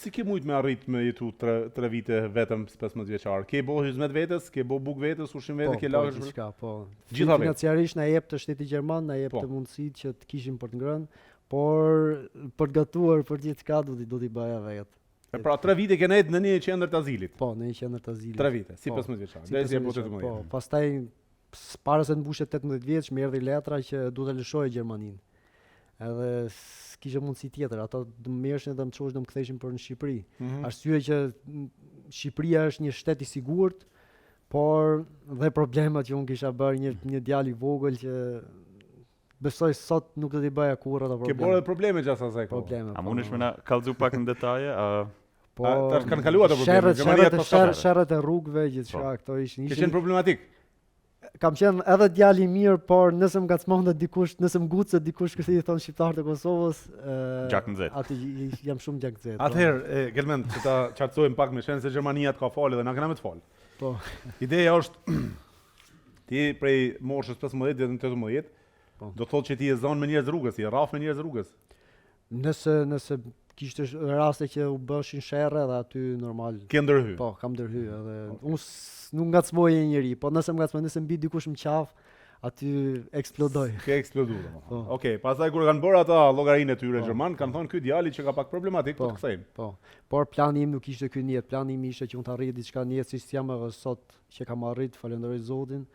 si ke mujt me arrit me jetu 3 vite vetëm 15 vjeçar? Ke bo hizmet vetes, ke bo buk vetes, ushim vetes, ke lagësh? Gjithçka, po. Gjitha vetë. Financiarisht na jep të shteti gjerman, na jep të mundësitë që të kishim për të ngrënë, por për të gatuar për gjithçka do t'i bëja vetë. Pra 3 vite ke nejtë në një qendër të azilit? Po, në një qendër të azilit. 3 vite, si 15 vjeçar. Po, pastaj para se të mbushet 18 vjeç, më erdhi letra që duhet të lëshoj Gjermaninë. Edhe s'kisha mundësi tjetër, ato do më merrshin dhe më çosh do më ktheshin për në Shqipëri. Arsye që Shqipëria është një shtet i sigurt, por dhe problemat që unë kisha bërë një djalë i vogël që besoj sot nuk do t'i bëja kurrë ato probleme. Ke bërë probleme gjatë asaj kohë. Probleme. A mundesh me na kallëzu pak në detaje? Po, tash kanë kaluar ato probleme. Sherrët e rrugëve, gjithçka, këto ishin. Ke qenë problematik. Kam qenë edhe djalë i mirë, por nëse më ngacmonte dikush, nëse më gucet dikush kështu i thon shqiptarët e Kosovës, gjak nxehtë. Aty jam shumë gjak nxehtë. Atëherë, Gelmend, që ta qartësojmë pak me shenjë se Gjermania të ka falë dhe na kena me të falë. Po. Ideja është ti prej moshës 15 deri në 18, do të thotë që ti je zonë me njerëz rrugës, je rraf me njerëz rrugës. Nëse kishte raste që u bëshin sherrë dhe aty normal. Ke ndërhy. Po, kam ndërhy edhe unë nuk ngacmoj një njeri, po nëse mbi dikush më qaf, aty eksplodoj. Ke eksploduar domethënë. Okej, pastaj kur kanë bërë ata llogarinë e tyre gjerman, kanë thonë ky djali që ka pak problematik, po të kthejmë. Po. Por plani im nuk ishte ky njet, plani im ishte që unë të arrij diçka në jetë si jam edhe sot që kam arrit, falenderoj Zotin.